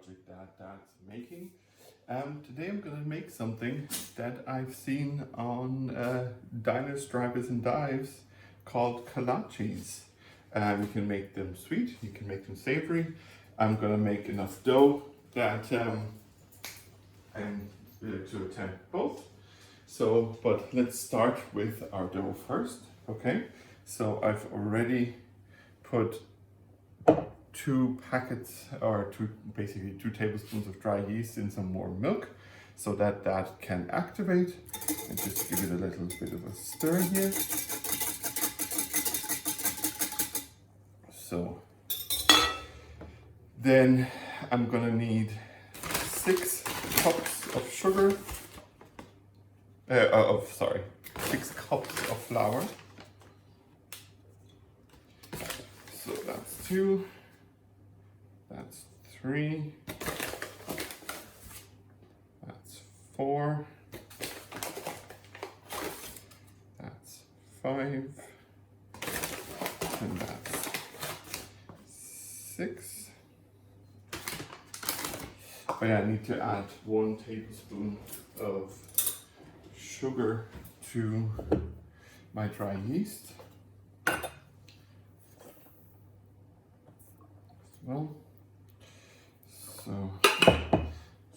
project that Dad's making. Today I'm gonna make something that I've seen on diners, drivers and dives called kolaches. You can make them sweet, you can make them savory. I'm gonna make enough dough that I'm to attempt both. So, but let's start with our dough first, okay? So I've already put 2 packets, or basically 2 tablespoons of dry yeast in some warm milk so that that can activate, and just give it a little bit of a stir here. So then I'm gonna need 6 cups of sugar, 6 cups of flour. So that's 2, that's 3, that's 4, that's 5, and that's 6. Oh yeah, I need to add 1 tablespoon of sugar to my dry yeast as well. So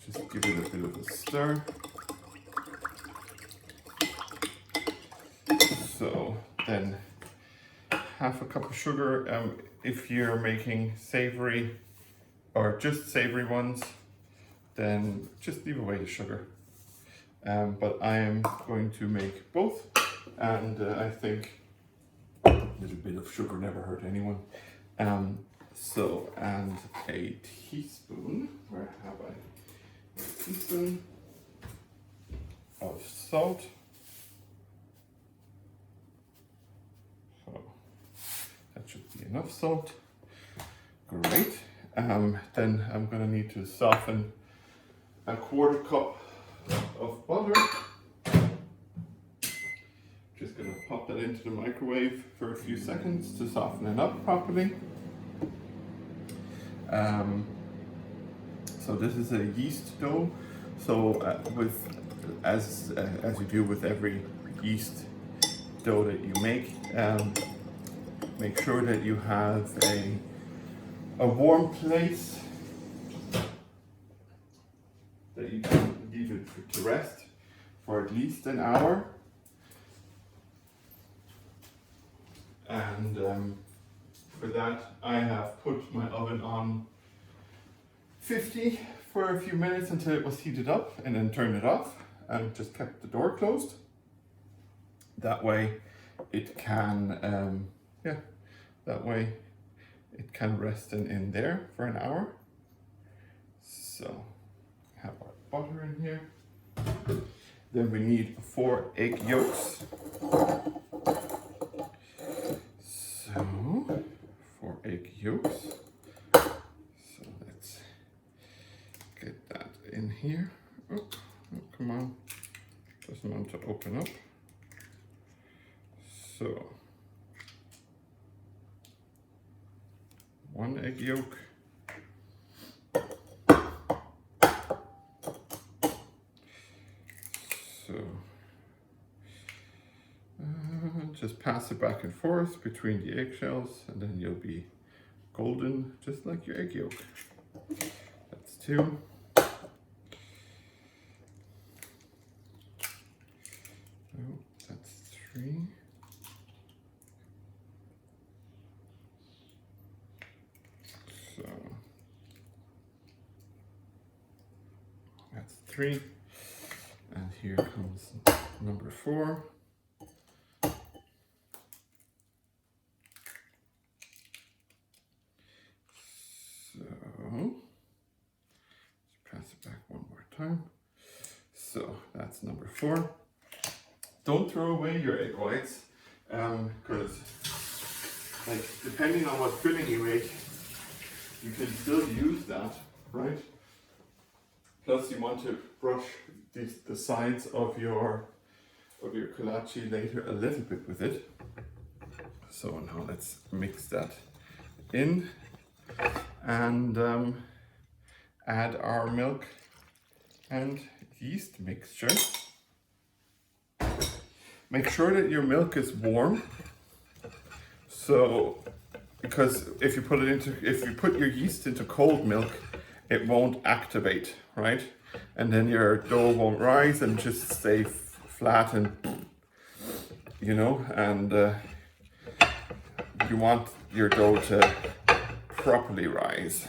just give it a bit of a stir. So then half a cup of sugar. If you're making savory or just savory ones, then just leave away the sugar. But I am going to make both, and I think a little bit of sugar never hurt anyone. So, and a teaspoon, where have I? A teaspoon of salt. So that should be enough salt. Great. Then I'm gonna need to soften a 1/4 cup of butter. Just gonna pop that into the microwave for a few seconds to soften it up properly. So this is a yeast dough. So as you do with every yeast dough that you make sure that you have a warm place that you can leave it to rest for at least an hour. And for that, I have put my oven on 50 for a few minutes until it was heated up, and then turned it off and just kept the door closed. That way it can, it can rest in there for an hour. So have our butter in here. Then we need 4 egg yolks. So 4 egg yolks. So let's get that in here. Oh, come on. Doesn't want to open up. So 1 egg yolk. So just pass it back and forth between the eggshells, and then you'll be golden, just like your egg yolk. That's 2. Oh, that's 3. So that's 3. And here comes number 4. So let's pass it back one more time. So that's number 4. Don't throw away your egg whites, because like depending on what filling you make, you can still use that, right? Plus you want to brush the sides of your kolache later a little bit with it. So now let's mix that in, and add our milk and yeast mixture. Make sure that your milk is warm. So, because if you put your yeast into cold milk, it won't activate, right? And then your dough won't rise and just stay flat and, you know, and you want your dough to properly rise.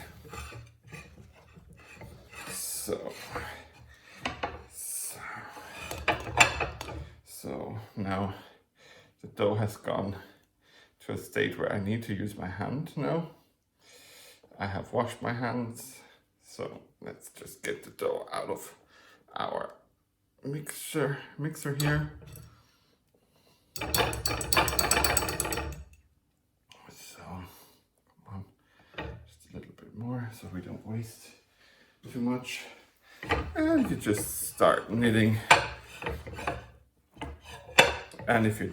So now the dough has gone to a state where I need to use my hand now. I have washed my hands, so let's just get the dough out of our mixer here. So, come on, just a little bit more so we don't waste too much. And you just start kneading. And if you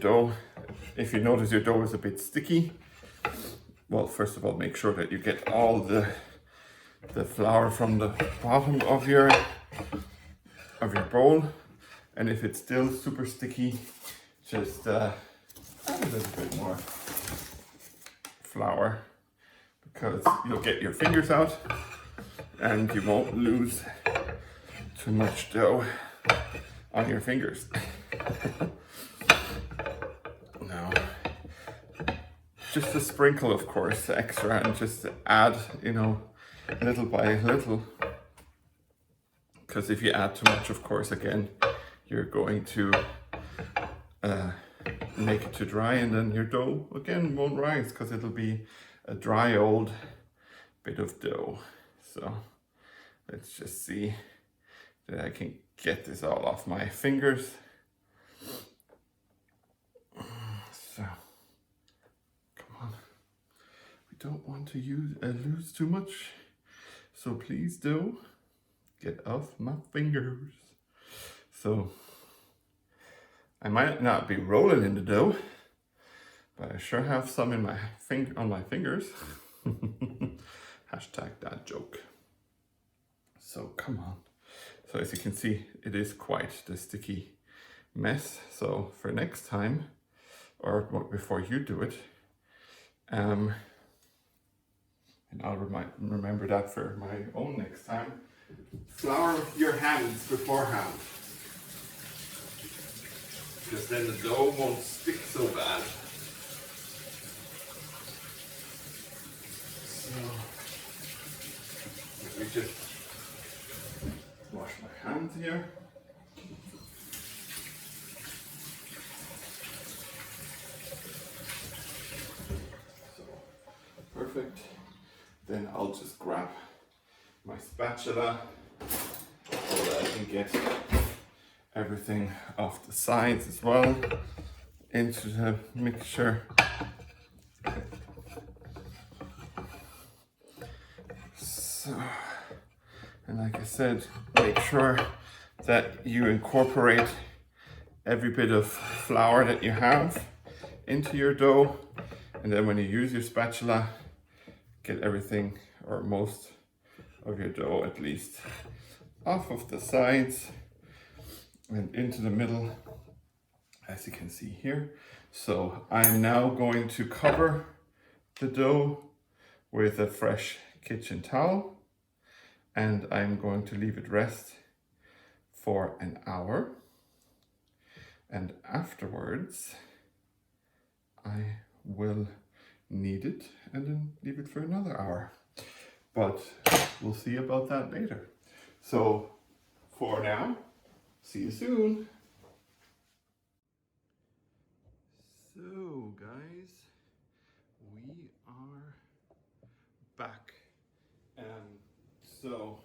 notice your dough is a bit sticky, well, first of all, make sure that you get all the flour from the bottom of your bowl. And if it's still super sticky, just add a little bit more flour, because you'll get your fingers out and you won't lose too much dough on your fingers. Now, just a sprinkle, of course, extra, and just add, you know, little by little. Because if you add too much, of course, again, you're going to make it too dry, and then your dough, again, won't rise because it'll be a dry old bit of dough. So let's just see that I can get this all off my fingers. So, come on. We don't want to lose too much. So please do get off my fingers. So, I might not be rolling in the dough, but I sure have some in on my fingers. Hashtag that joke. So come on. So as you can see, it is quite the sticky mess. So for next time, or before you do it, and I'll remember that for my own next time, flour your hands beforehand, because then the dough won't stick so bad. So let me just wash my hands here. So perfect. Then I'll just grab my spatula so that I can get everything off the sides as well into the mixture. So, and like I said, make sure that you incorporate every bit of flour that you have into your dough, and then when you use your spatula, get everything, or most of your dough at least, off of the sides and into the middle, as you can see here. So I'm now going to cover the dough with a fresh kitchen towel, and I'm going to leave it rest for an hour, and afterwards I will knead it and then leave it for another hour, but we'll see about that later. So for now, see you soon. So guys, we are back. So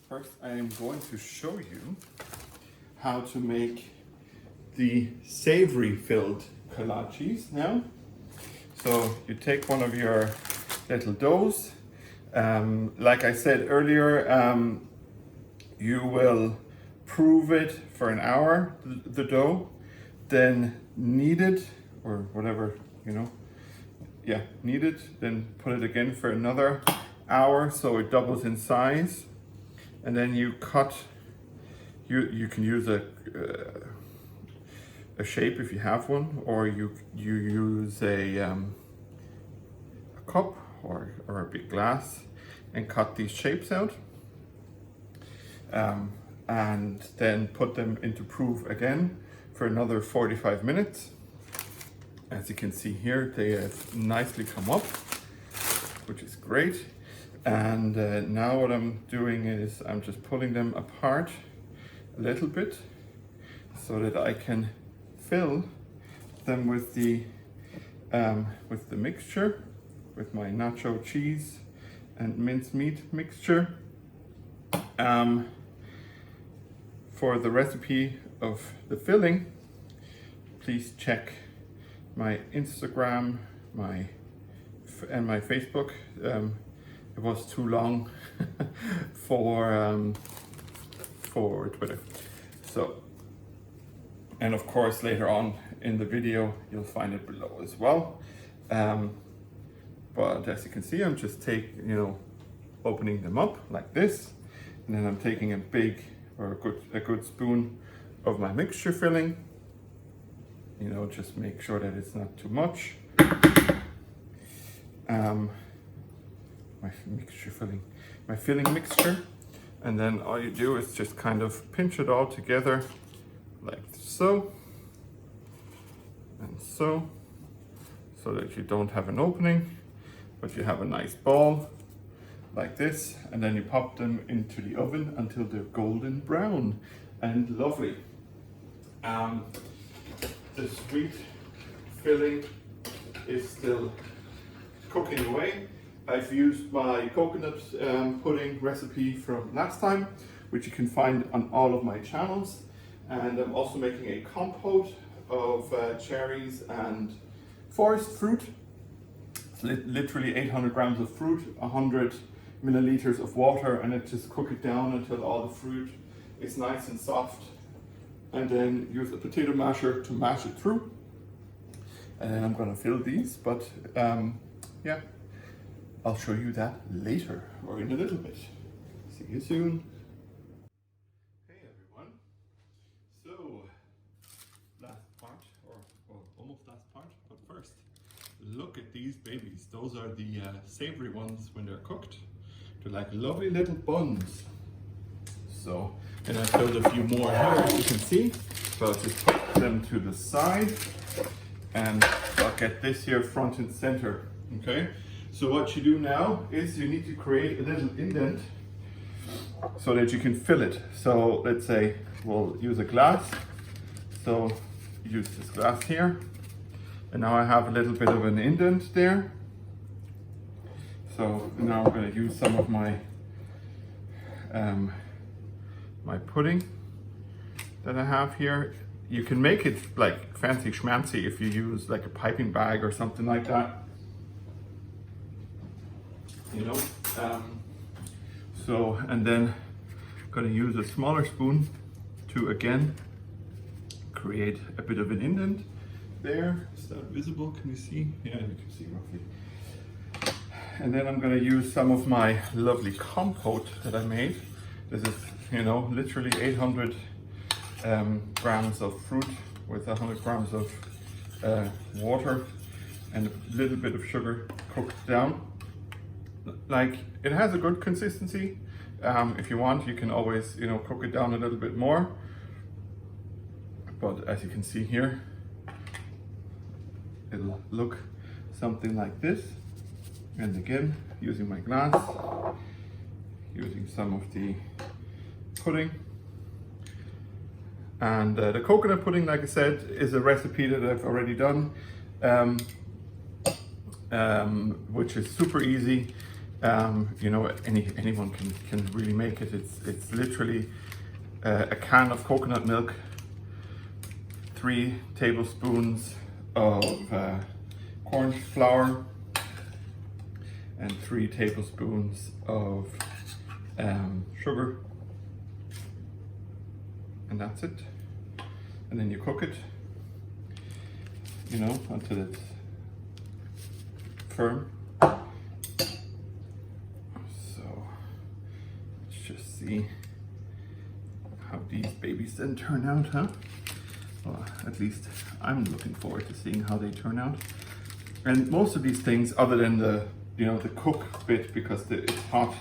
first I am going to show you how to make the savory filled kolaches now. So you take one of your little doughs. Like I said earlier, you will prove it for an hour, the dough, then knead it, or whatever, you know. Yeah, knead it, then put it again for another hour so it doubles in size. and then you cut. You can use a shape if you have one, or you use a cup or a big glass and cut these shapes out, and then put them into proof again for another 45 minutes. As you can see here, they have nicely come up, which is great. And now what I'm doing is I'm just pulling them apart a little bit so that I can fill them with the mixture, with my nacho cheese and mincemeat mixture. For the recipe of the filling, please check my Instagram, and my Facebook. It was too long for Twitter. So, and of course later on in the video you'll find it below as well. But as you can see, I'm just opening them up like this, and then I'm taking a big or a good spoon of my mixture filling. Just make sure that it's not too much. My filling mixture, and then all you do is just kind of pinch it all together like so and so that you don't have an opening, but you have a nice ball like this, and then you pop them into the oven until they're golden brown and lovely. The sweet filling is still cooking away. I've used my coconut pudding recipe from last time, which you can find on all of my channels. And I'm also making a compote of cherries and forest fruit. It's literally 800 grams of fruit, 100 milliliters of water, and I just cook it down until all the fruit is nice and soft. And then use a potato masher to mash it through. And then I'm gonna fill these, but yeah, I'll show you that later or in a little bit. See you soon. Hey everyone. So, last part, or well, almost last part, but first, look at these babies. Those are the savory ones when they're cooked. They're like lovely little buns. So, and I filled a few more here, as you can see. So I'll just put them to the side, and I'll get this here front and center, okay? So what you do now is you need to create a little indent so that you can fill it. So let's say we'll use a glass. So use this glass here, and now I have a little bit of an indent there. So now I'm going to use some of my my pudding that I have here. You can make it like fancy schmancy if you use like a piping bag or something like that. So, and then I'm going to use a smaller spoon to again create a bit of an indent there. Is that visible? Can you see? Yeah, you can see roughly. And then I'm going to use some of my lovely compote that I made. This is, literally 800 grams of fruit with 100 grams of water and a little bit of sugar cooked down. Like, it has a good consistency. If you want, you can always, cook it down a little bit more. But as you can see here, it'll look something like this. And again, using my glass, using some of the pudding. And the coconut pudding, like I said, is a recipe that I've already done, which is super easy. Anyone can really make it. It's literally a can of coconut milk, 3 tablespoons of corn flour, and 3 tablespoons of sugar, and that's it. And then you cook it, until it's firm. So let's just see how these babies then turn out, huh? Well, at least I'm looking forward to seeing how they turn out. And most of these things, other than the, you know, the cook bit, because it's hot,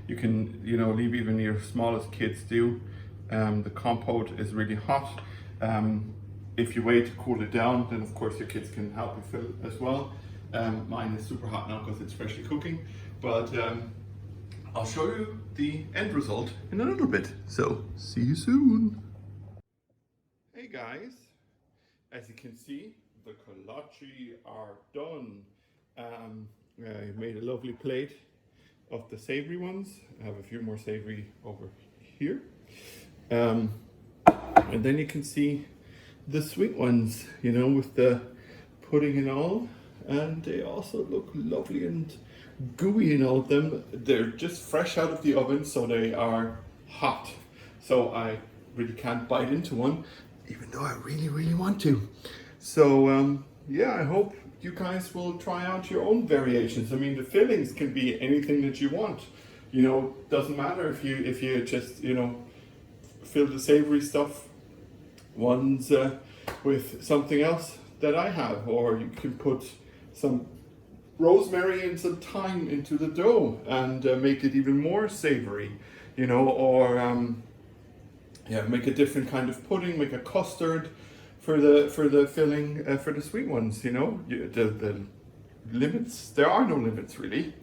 you can, you know, leave even your smallest kids do. The compote is really hot. If you wait to cool it down, then of course your kids can help you fill as well. Mine is super hot now because it's freshly cooking, but I'll show you the end result in a little bit. So see you soon. Hey guys, as you can see, the kolaches are done. I made a lovely plate of the savory ones. I have a few more savory over here. And then you can see the sweet ones, you know, with the pudding and all. And they also look lovely and gooey in all of them. They're just fresh out of the oven, so they are hot. So I really can't bite into one, even though I really, really want to. So yeah, I hope you guys will try out your own variations. I mean, the fillings can be anything that you want. You know, doesn't matter if you just, you know, fill the savory stuff ones with something else that I have, or you can put some rosemary and some thyme into the dough and make it even more savory, you know, or yeah, make a different kind of pudding, make a custard for the filling for the sweet ones, you know. The limits, there are no limits really.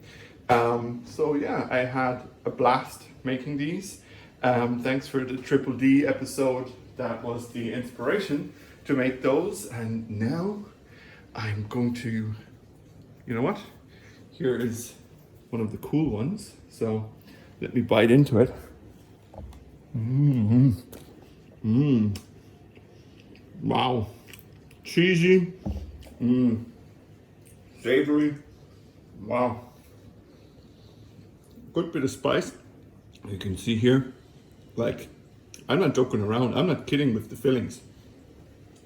So yeah, I had a blast making these. Thanks for the Triple D episode. That was the inspiration to make those, and now I'm going to, you know what? Here is one of the cool ones. So let me bite into it. Wow. Cheesy. Savory. Wow. Good bit of spice. You can see here, like, I'm not joking around. I'm not kidding with the fillings.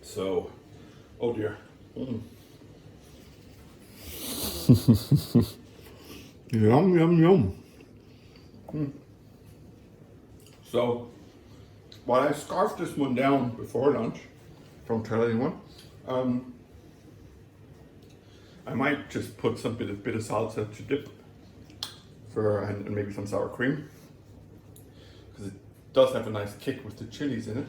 So, oh dear. Yum, yum, yum. So, while I scarfed this one down before lunch, don't tell anyone, I might just put some bit of salsa to dip for, and maybe some sour cream, because it does have a nice kick with the chilies in it.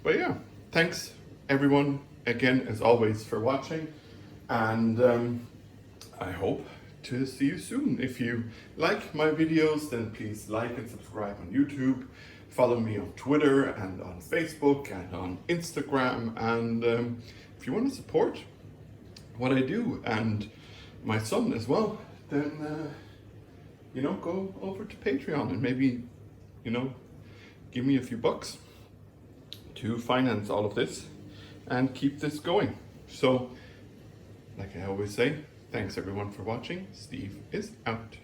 But yeah, thanks everyone again as always for watching, and I hope to see you soon. If you like my videos, then please like and subscribe on YouTube. Follow me on Twitter and on Facebook and on Instagram. And if you want to support what I do and my son as well, then you know, go over to Patreon and maybe, you know, give me a few bucks to finance all of this and keep this going. So, like I always say, thanks everyone for watching. Steve is out.